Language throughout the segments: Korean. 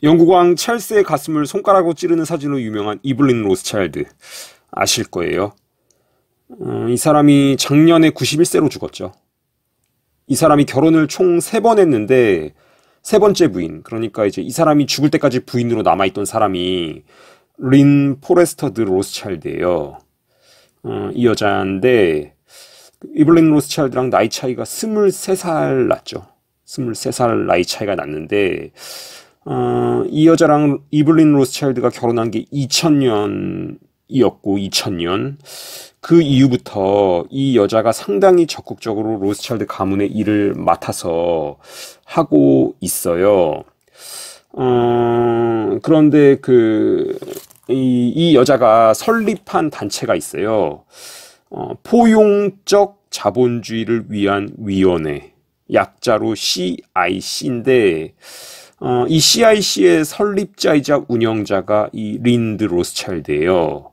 영국왕 찰스의 가슴을 손가락으로 찌르는 사진으로 유명한 이블린 로스차일드 아실 거예요. 이 사람이 작년에 91세로 죽었죠. 이 사람이 결혼을 총 3번 했는데 세 번째 부인, 그러니까 이제 이 사람이 죽을 때까지 부인으로 남아있던 사람이 린 포레스터드 로스차일드예요. 이 여자인데 이블린 로스차일드랑 나이 차이가 23살 났죠. 23살 나이 차이가 났는데 이 여자랑 이블린 로스차일드가 결혼한 게 2000년이었고 2000년 그 이후부터 이 여자가 상당히 적극적으로 로스차일드 가문의 일을 맡아서 하고 있어요. 그런데 이 여자가 설립한 단체가 있어요. 포용적 자본주의를 위한 위원회, 약자로 CIC인데, 이 CIC의 설립자이자 운영자가 이 린드 로스차일드예요.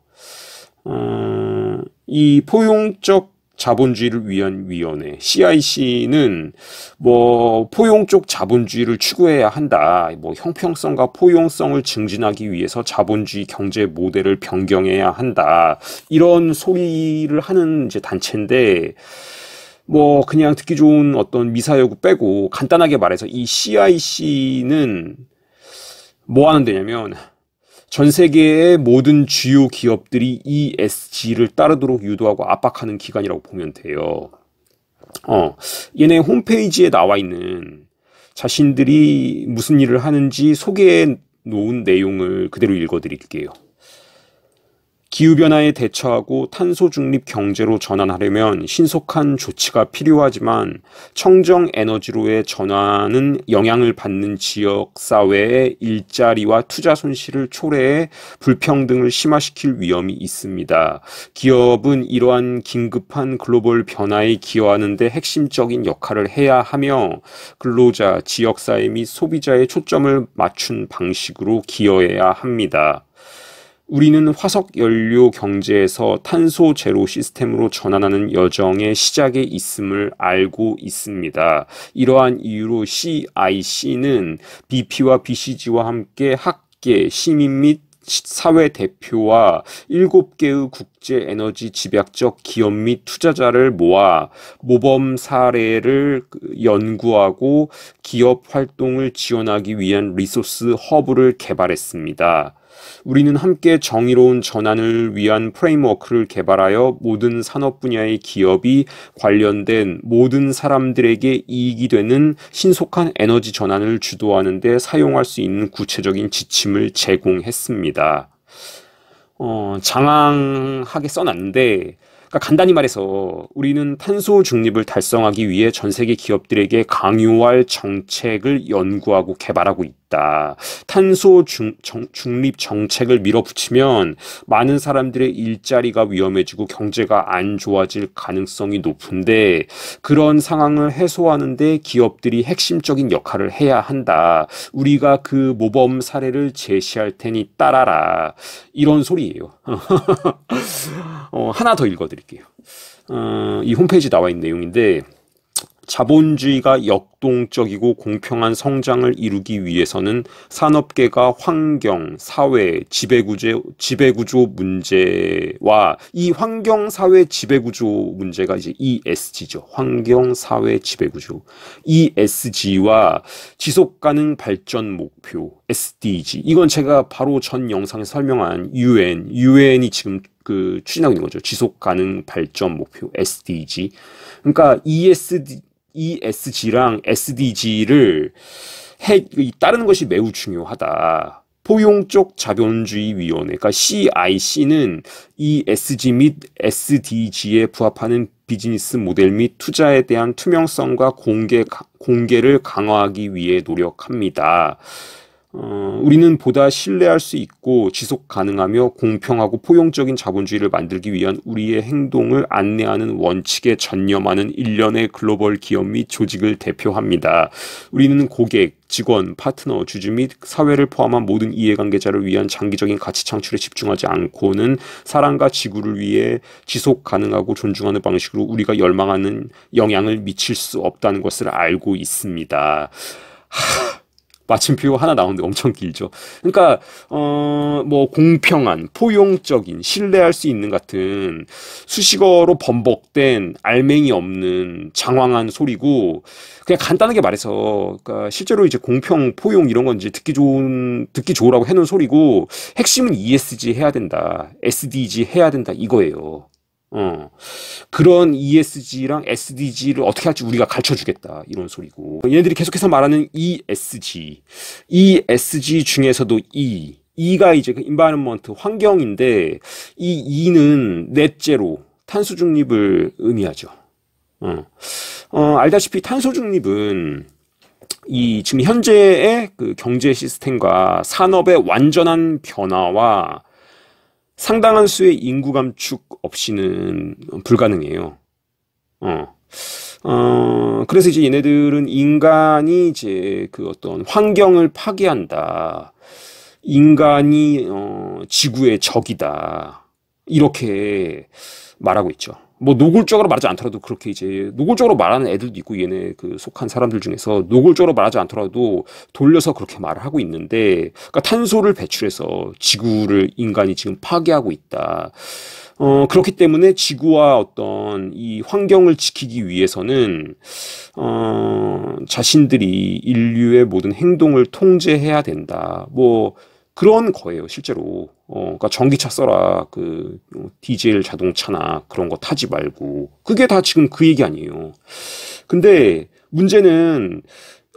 이 포용적 자본주의를 위한 위원회 CIC는 뭐 포용적 자본주의를 추구해야 한다. 뭐 형평성과 포용성을 증진하기 위해서 자본주의 경제 모델을 변경해야 한다. 이런 소리를 하는 이제 단체인데 뭐 그냥 듣기 좋은 어떤 미사여구 빼고 간단하게 말해서 이 CIC는 뭐 하는 데냐면 전 세계의 모든 주요 기업들이 ESG를 따르도록 유도하고 압박하는 기관이라고 보면 돼요. 얘네 홈페이지에 나와 있는 자신들이 무슨 일을 하는지 소개해 놓은 내용을 그대로 읽어드릴게요. 기후변화에 대처하고 탄소 중립 경제로 전환하려면 신속한 조치가 필요하지만 청정 에너지로의 전환은 영향을 받는 지역 사회의 일자리와 투자 손실을 초래해 불평등을 심화시킬 위험이 있습니다. 기업은 이러한 긴급한 글로벌 변화에 기여하는 데 핵심적인 역할을 해야 하며 근로자, 지역사회 및 소비자의 초점을 맞춘 방식으로 기여해야 합니다. 우리는 화석 연료 경제에서 탄소 제로 시스템으로 전환하는 여정의 시작에 있음을 알고 있습니다. 이러한 이유로 CIC는 BP와 BCG와 함께 학계, 시민 및 사회 대표와 7개의 국제 에너지 집약적 기업 및 투자자를 모아 모범 사례를 연구하고 기업 활동을 지원하기 위한 리소스 허브를 개발했습니다. 우리는 함께 정의로운 전환을 위한 프레임워크를 개발하여 모든 산업 분야의 기업이 관련된 모든 사람들에게 이익이 되는 신속한 에너지 전환을 주도하는 데 사용할 수 있는 구체적인 지침을 제공했습니다. 장황하게 써놨는데 그러니까 간단히 말해서 우리는 탄소 중립을 달성하기 위해 전 세계 기업들에게 강요할 정책을 연구하고 개발하고 있다. 탄소 중립 정책을 밀어붙이면 많은 사람들의 일자리가 위험해지고 경제가 안 좋아질 가능성이 높은데 그런 상황을 해소하는 데 기업들이 핵심적인 역할을 해야 한다. 우리가 그 모범 사례를 제시할 테니 따라라. 이런 소리예요. 하나 더 읽어드릴게요. 이 홈페이지 나와 있는 내용인데 자본주의가 역동적이고 공평한 성장을 이루기 위해서는 산업계가 환경, 사회, 지배구조 문제와 이 환경, 사회, 지배구조 문제가 이제 ESG죠. 환경, 사회, 지배구조. ESG와 지속가능 발전 목표, SDG. 이건 제가 바로 전 영상에 설명한 UN이 지금 추진하고 있는 거죠. 지속가능 발전 목표, SDG. 그러니까 ESG랑 SDG를 따르는 것이 매우 중요하다. 포용적 자본주의 위원회, 그러니까 CIC는 ESG 및 SDG에 부합하는 비즈니스 모델 및 투자에 대한 투명성과 공개를 강화하기 위해 노력합니다. 우리는 보다 신뢰할 수 있고 지속 가능하며 공평하고 포용적인 자본주의를 만들기 위한 우리의 행동을 안내하는 원칙에 전념하는 일련의 글로벌 기업 및 조직을 대표합니다. 우리는 고객, 직원, 파트너, 주주 및 사회를 포함한 모든 이해관계자를 위한 장기적인 가치 창출에 집중하지 않고는 사람과 지구를 위해 지속 가능하고 존중하는 방식으로 우리가 열망하는 영향을 미칠 수 없다는 것을 알고 있습니다. 마침표 하나 나오는데 엄청 길죠. 그러니까 뭐 공평한, 포용적인, 신뢰할 수 있는 같은 수식어로 번복된 알맹이 없는 장황한 소리고, 그냥 간단하게 말해서 그러니까 실제로 이제 공평, 포용 이런 건 이제 듣기 좋으라고 해놓은 소리고, 핵심은 ESG 해야 된다, SDG 해야 된다 이거예요. 그런 ESG랑 SDG를 어떻게 할지 우리가 가르쳐 주겠다 이런 소리고, 얘네들이 계속해서 말하는 ESG 중에서도 E가 이제 그 environment 환경인데, 이 E는 넷째로 탄소 중립을 의미하죠. 알다시피 탄소 중립은 이 지금 현재의 그 경제 시스템과 산업의 완전한 변화와 상당한 수의 인구 감축 없이는 불가능해요. 그래서 이제 얘네들은 인간이 이제 그 어떤 환경을 파괴한다, 인간이 지구의 적이다, 이렇게 말하고 있죠. 뭐 노골적으로 말하지 않더라도 그렇게 이제 노골적으로 말하는 애들도 있고, 얘네 그 속한 사람들 중에서 노골적으로 말하지 않더라도 돌려서 그렇게 말을 하고 있는데, 그러니까 탄소를 배출해서 지구를 인간이 지금 파괴하고 있다. 그렇기 때문에 지구와 어떤 이 환경을 지키기 위해서는 자신들이 인류의 모든 행동을 통제해야 된다. 뭐 그런 거예요, 실제로. 그러니까 전기차 써라, 그 디젤 자동차나 그런 거 타지 말고. 그게 다 지금 그 얘기 아니에요. 근데 문제는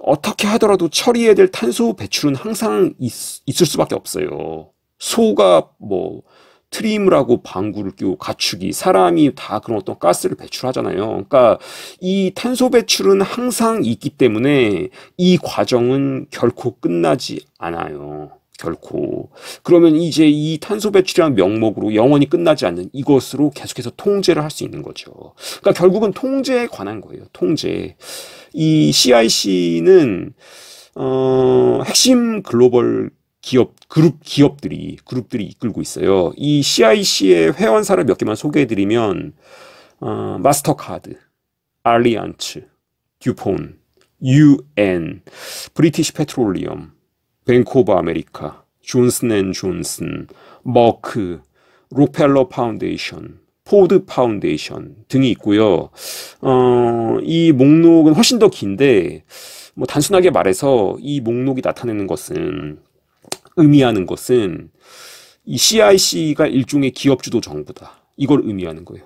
어떻게 하더라도 처리해야 될 탄소 배출은 항상 있을 수밖에 없어요. 소가 뭐 트림을 하고 방구를 끼고 가축이, 사람이 다 그런 어떤 가스를 배출하잖아요. 그러니까 이 탄소 배출은 항상 있기 때문에 이 과정은 결코 끝나지 않아요. 결코. 그러면 이제 이 탄소 배출이라는 명목으로 영원히 끝나지 않는 이것으로 계속해서 통제를 할 수 있는 거죠. 그러니까 결국은 통제에 관한 거예요. 통제. 이 CIC는 핵심 글로벌 그룹들이 이끌고 있어요. 이 CIC의 회원사를 몇 개만 소개해드리면, 마스터카드, 알리안츠, 듀폰, UN, 브리티시 페트롤리엄, 뱅크 오브 아메리카, 존슨 앤 존슨, 머크, 록펠러 파운데이션, 포드 파운데이션 등이 있고요. 이 목록은 훨씬 더 긴데, 뭐 단순하게 말해서 이 목록이 나타내는 것은, 의미하는 것은 이 CIC가 일종의 기업 주도 정부다, 이걸 의미하는 거예요.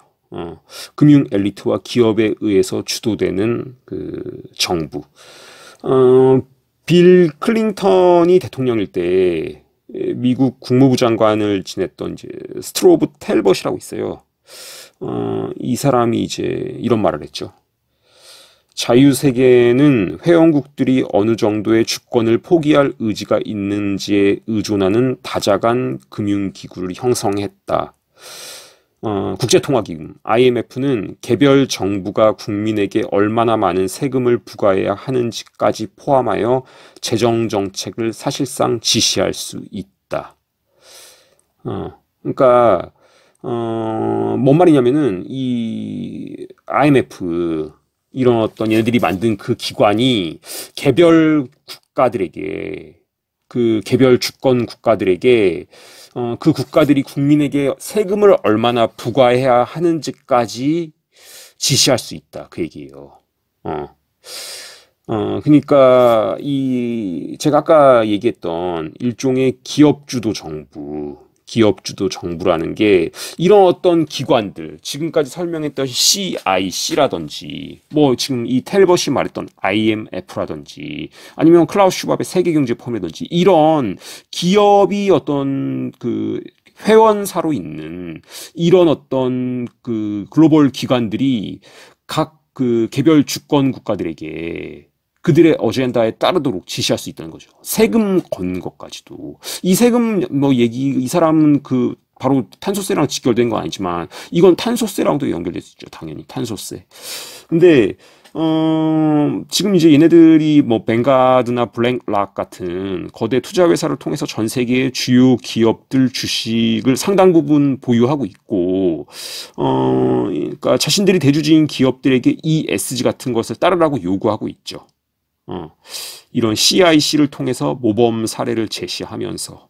금융 엘리트와 기업에 의해서 주도되는 그 정부. 빌 클린턴이 대통령일 때 미국 국무부 장관을 지냈던 이제 스트로브 텔벗이라고 있어요. 이 사람이 이제 이런 말을 했죠. 자유세계는 회원국들이 어느 정도의 주권을 포기할 의지가 있는지에 의존하는 다자간 금융기구를 형성했다. 국제통화기금 IMF는 개별 정부가 국민에게 얼마나 많은 세금을 부과해야 하는지까지 포함하여 재정정책을 사실상 지시할 수 있다. 그러니까 뭔 말이냐면은 이 IMF, 이런 어떤 얘네들이 만든 그 기관이 개별 국가들에게, 그 개별 주권 국가들에게 그 국가들이 국민에게 세금을 얼마나 부과해야 하는지까지 지시할 수 있다, 그 얘기예요. 그러니까 이 제가 아까 얘기했던 일종의 기업 주도 정부라는 게 이런 어떤 기관들, 지금까지 설명했던 CIC라든지, 뭐 지금 이 텔벗이 말했던 IMF라든지, 아니면 클라우스 슈밥의 세계경제포럼이라든지, 이런 기업이 어떤 그 회원사로 있는 이런 어떤 그 글로벌 기관들이 각 그 개별 주권 국가들에게 그들의 어젠다에 따르도록 지시할 수 있다는 거죠. 세금 건 것까지도. 이 세금 뭐 얘기, 이 사람은 그 바로 탄소세랑 직결된 건 아니지만 이건 탄소세랑도 연결될 수 있죠. 당연히 탄소세. 근데 지금 이제 얘네들이 뭐 뱅가드나 블랙락 같은 거대 투자 회사를 통해서 전 세계의 주요 기업들 주식을 상당 부분 보유하고 있고, 그러니까 자신들이 대주주인 기업들에게 ESG 같은 것을 따르라고 요구하고 있죠. 이런 CIC를 통해서 모범 사례를 제시하면서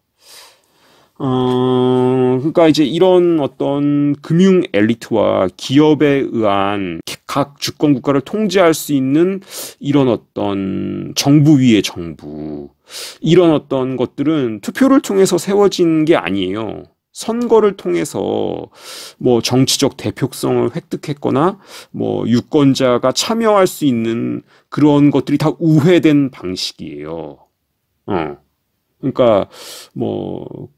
그러니까 이제 이런 어떤 금융 엘리트와 기업에 의한 각 주권 국가를 통제할 수 있는 이런 어떤 정부 위의 정부, 이런 어떤 것들은 투표를 통해서 세워진 게 아니에요. 선거를 통해서 뭐 정치적 대표성을 획득했거나 뭐 유권자가 참여할 수 있는 그런 것들이 다 우회된 방식이에요. 그러니까 뭐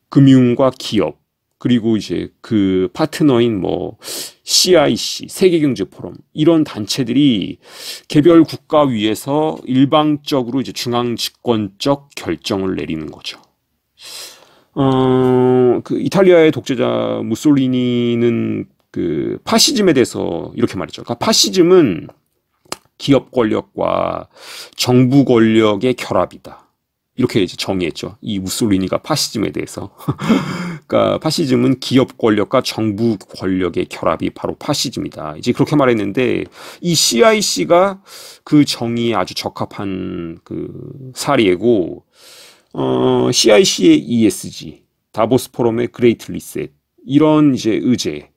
금융과 기업, 그리고 이제 그 파트너인 뭐 CIC, 세계경제포럼, 이런 단체들이 개별 국가 위에서 일방적으로 이제 중앙집권적 결정을 내리는 거죠. 그 이탈리아의 독재자 무솔리니는 그 파시즘에 대해서 이렇게 말했죠. 그러니까 파시즘은 기업 권력과 정부 권력의 결합이다. 이렇게 이제 정의했죠. 이 무솔리니가 파시즘에 대해서. 그러니까 파시즘은 기업 권력과 정부 권력의 결합이 바로 파시즘이다. 이제 그렇게 말했는데 이 CIC가 그 정의에 아주 적합한 그 사례고, CIC의 ESG, 다보스 포럼의 그레이트 리셋, 이런 이제 의제,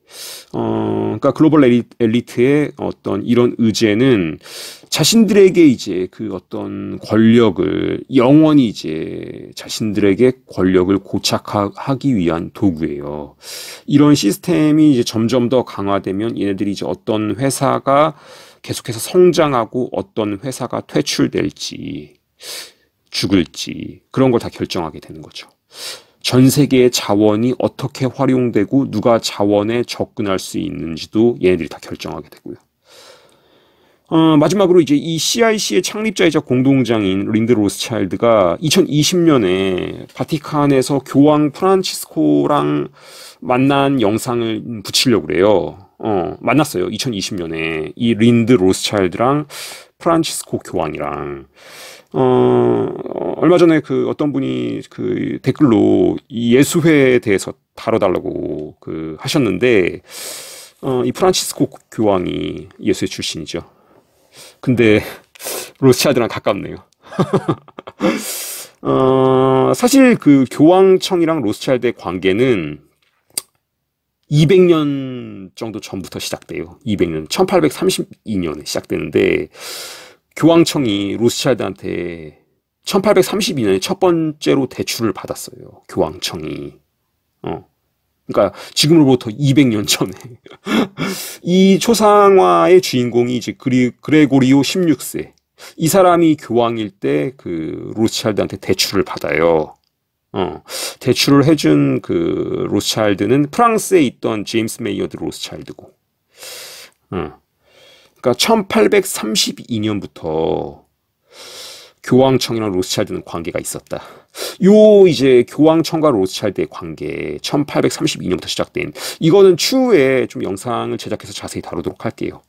그러니까 글로벌 엘리트의 어떤 이런 의제는 자신들에게 이제 그 어떤 권력을 영원히 이제 자신들에게 권력을 고착하기 위한 도구예요. 이런 시스템이 이제 점점 더 강화되면 얘네들이 이제 어떤 회사가 계속해서 성장하고 어떤 회사가 퇴출될지 죽을지 그런 걸 다 결정하게 되는 거죠. 전 세계의 자원이 어떻게 활용되고 누가 자원에 접근할 수 있는지도 얘네들이 다 결정하게 되고요. 마지막으로 이제 이 CIC의 창립자이자 공동장인 린드 로스차일드가 2020년에 바티칸에서 교황 프란치스코랑 만난 영상을 붙이려고 그래요. 만났어요. 2020년에 이 린드 로스차일드랑 프란치스코 교황이랑. 얼마 전에 그 어떤 분이 그 댓글로 이 예수회에 대해서 다뤄달라고 그 하셨는데, 이 프란치스코 교황이 예수회 출신이죠. 근데 로스차일드랑 가깝네요. 사실 그 교황청이랑 로스차일드의 관계는 200년 정도 전부터 시작돼요. 200년, 1832년에 시작되는데, 교황청이 로스차일드한테 1832년에 첫 번째로 대출을 받았어요. 교황청이. 그러니까 지금으로부터 200년 전에. 이 초상화의 주인공이 이제 그레고리오 16세. 이 사람이 교황일 때 그 로스차일드한테 대출을 받아요. 대출을 해준 그 로스차일드는 프랑스에 있던 제임스 메이어드 로스차일드고. 그러니까 1832년부터 교황청이랑 로스차일드는 관계가 있었다. 요 이제 교황청과 로스차일드의 관계 1832년부터 시작된, 이거는 추후에 좀 영상을 제작해서 자세히 다루도록 할게요.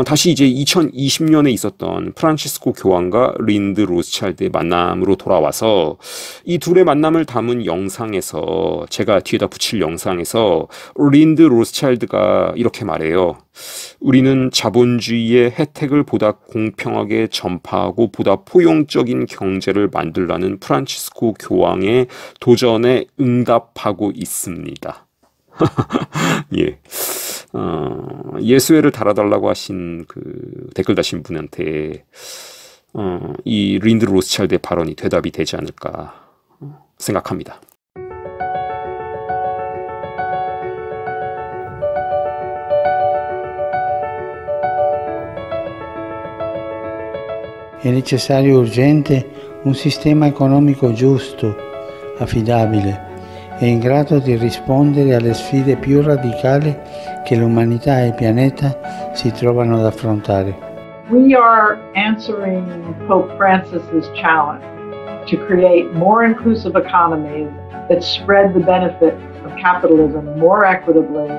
다시 이제 2020년에 있었던 프란치스코 교황과 린드 로스차일드의 만남으로 돌아와서 이 둘의 만남을 담은 영상에서, 제가 뒤에다 붙일 영상에서 린드 로스차일드가 이렇게 말해요. 우리는 자본주의의 혜택을 보다 공평하게 전파하고 보다 포용적인 경제를 만들라는 프란치스코 교황의 도전에 응답하고 있습니다. 예. 예수회를 달아달라고 하신 그 댓글 다신 분한테 이 린드 로스차일드의 발언이 대답이 되지 않을까 생각합니다. È necessario urgente un sistema economico giusto, affidabile e in grado di rispondere alle sfide più radicali che l'umanità e il pianeta si trovano ad affrontare. We are answering Pope Francis's challenge to create more inclusive economies that spread the benefits of capitalism more equitably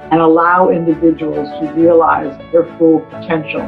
and allow individuals to realize their full potential.